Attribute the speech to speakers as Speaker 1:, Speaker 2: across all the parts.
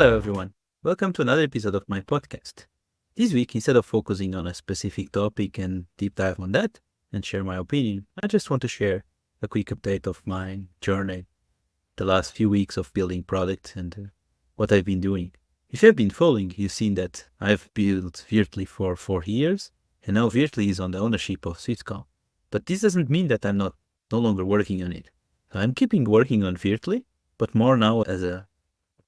Speaker 1: Hello, everyone. Welcome to another episode of my podcast. This week, instead of focusing on a specific topic and deep dive on that and share my opinion, I just want to share a quick update of my journey, the last few weeks of building products and what I've been doing. If you've been following, you've seen that I've built Veertly for 4 years, and now Veertly is on the ownership of Swisscom. But this doesn't mean that I'm no longer working on it. So I'm keeping working on Veertly, but more now as a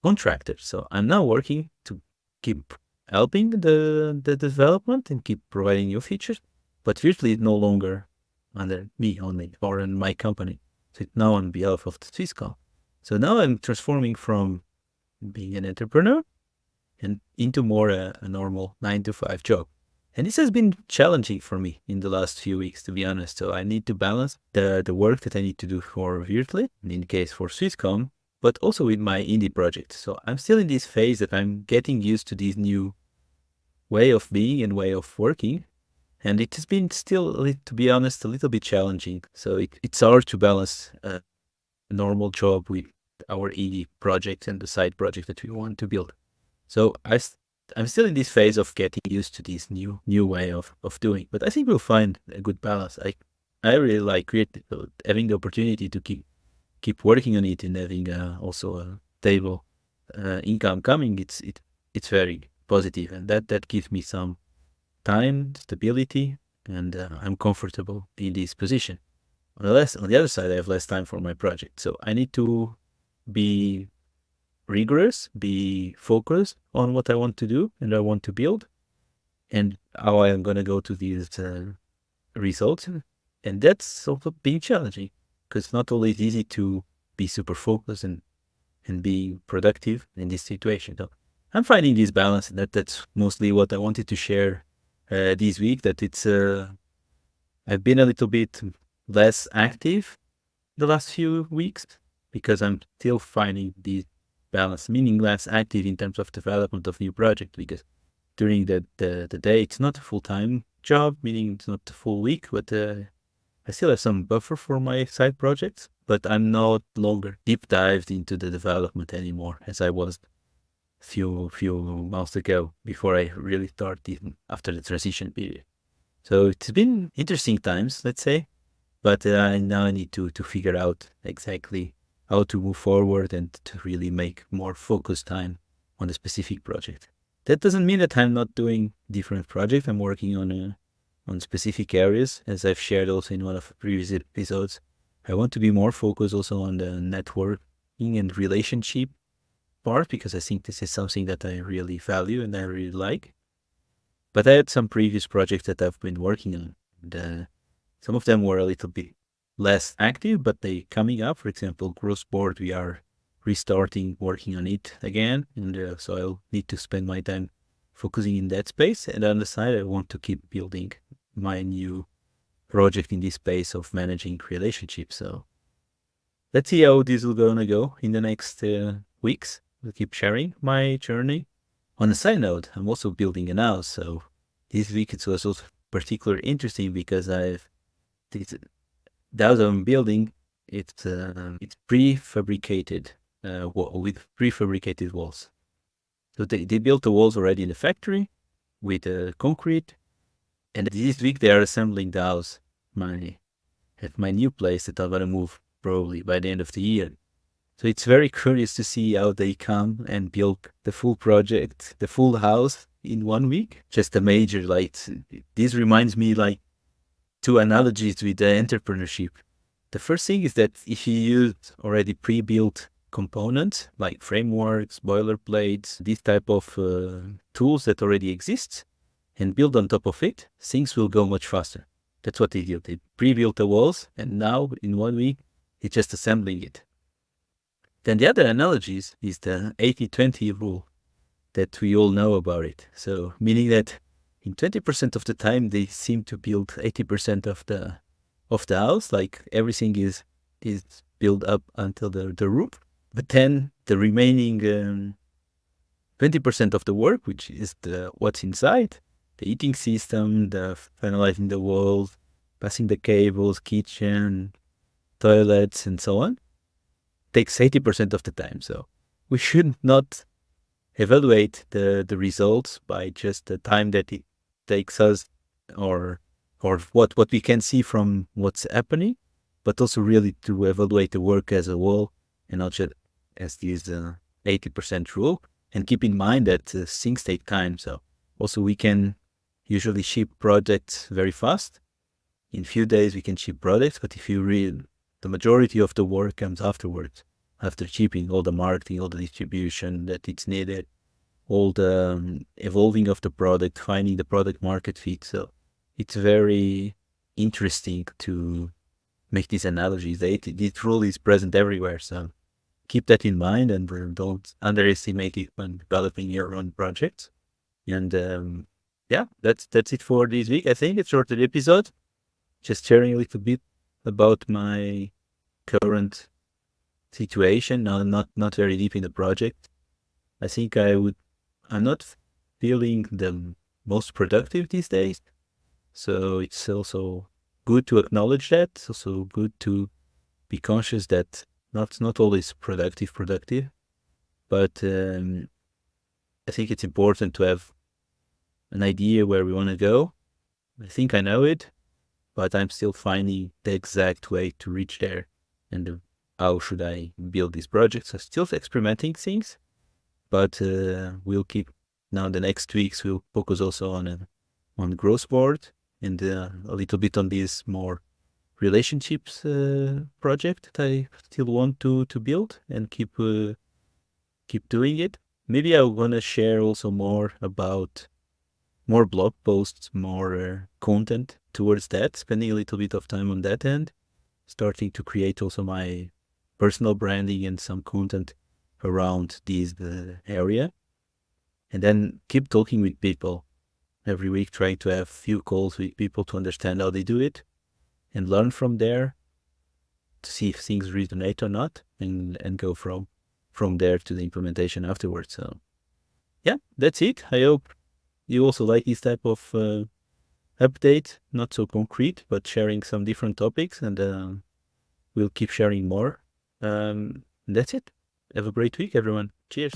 Speaker 1: contractor. So I'm now working to keep helping the development and keep providing new features, but Veertly is no longer under me only or in my company. So it's now on behalf of the Swisscom. So now I'm transforming from being an entrepreneur and into more a normal 9 to 5 job. And this has been challenging for me in the last few weeks, to be honest. So I need to balance the work that I need to do for Veertly, and in the case for Swisscom, but also with my indie project. So I'm still in this phase that I'm getting used to this new way of being and way of working. And it has been still, to be honest, a little bit challenging. So it's hard to balance a normal job with our indie project and the side project that we want to build. So I'm still in this phase of getting used to this new way of doing. But I think we'll find a good balance. I really like having the opportunity to keep working on it and having also a stable income coming. It's very positive, and that gives me some time, stability, and I'm comfortable in this position. On the other side, I have less time for my project, so I need to be rigorous, be focused on what I want to do and I want to build, and how I am going to go to these results. And that's also being challenging, because it's not always easy to be super focused and be productive in this situation. So I'm finding this balance, and that's mostly what I wanted to share this week, that it's I've been a little bit less active the last few weeks because I'm still finding this balance, meaning less active in terms of development of new projects, because during the day it's not a full-time job, meaning it's not a full week, but I still have some buffer for my side projects, but I'm no longer deep dived into the development anymore as I was a few months ago, before I really started after the transition period. So it's been interesting times, let's say, but now I need to figure out exactly how to move forward and to really make more focused time on a specific project. That doesn't mean that I'm not doing different projects. I'm working on specific areas, as I've shared also in one of the previous episodes. I want to be more focused also on the networking and relationship part, because I think this is something that I really value and I really like. But I had some previous projects that I've been working on, and some of them were a little bit less active, but they coming up. For example, Growthboard, we are restarting working on it again, and so I'll need to spend my time focusing in that space. And on the side, I want to keep building my new project in this space of managing relationships. So let's see how this will gonna go in the next weeks. We'll keep sharing my journey. On a side note, I'm also building a house. So this week it was also particularly interesting because the house I'm building, it's prefabricated with prefabricated walls. So they built the walls already in the factory with concrete, and this week they are assembling the house at my new place that I'm gonna move probably by the end of the year. So it's very curious to see how they come and build the full project, the full house in 1 week. Just a major, this reminds me like two analogies with the entrepreneurship. The first thing is that if you use already pre-built components like frameworks, boilerplates, these type of tools that already exist, and build on top of it, things will go much faster. That's what they did. They pre-built the walls, and now in 1 week, it's just assembling it. Then the other analogies is the 80-20 rule that we all know about it. So meaning that in 20% of the time, they seem to build 80% of the house, like everything is built up until the roof. But then the remaining 20% of the work, which is what's inside, the heating system, the finalizing the walls, passing the cables, kitchen, toilets, and so on, takes 80% of the time. So we should not evaluate the results by just the time that it takes us, or what we can see from what's happening, but also really to evaluate the work as a whole and not just as this 80% rule. And keep in mind that things take time. So also we can usually ship projects very fast. In few days we can ship products, but if you read, the majority of the work comes afterwards, after shipping, all the marketing, all the distribution that it's needed, all the evolving of the product, finding the product market fit. So it's very interesting to make these analogies. This rule is present everywhere. So keep that in mind and don't underestimate it when developing your own projects. And yeah, that's it for this week. I think it's shorter episode, just sharing a little bit about my current situation. Now, not very deep in the project. I think I'm not feeling the most productive these days. So it's also good to acknowledge that. It's also good to be conscious that not always productive, but I think it's important to have an idea where we want to go. I think I know it, but I'm still finding the exact way to reach there. And how should I build these projects? I'm still experimenting things, but we'll keep, now the next weeks, we'll focus also on growth board and a little bit on this more relationships project that I still want to build and keep doing it. Maybe I want to share also more about more blog posts, more content towards that, spending a little bit of time on that end, starting to create also my personal branding and some content around this area. And then keep talking with people every week, trying to have few calls with people to understand how they do it and learn from there to see if things resonate or not, and go from there to the implementation afterwards. So yeah, that's it. I hope you also like this type of update, not so concrete, but sharing some different topics, and we'll keep sharing more. That's it. Have a great week, everyone. Cheers.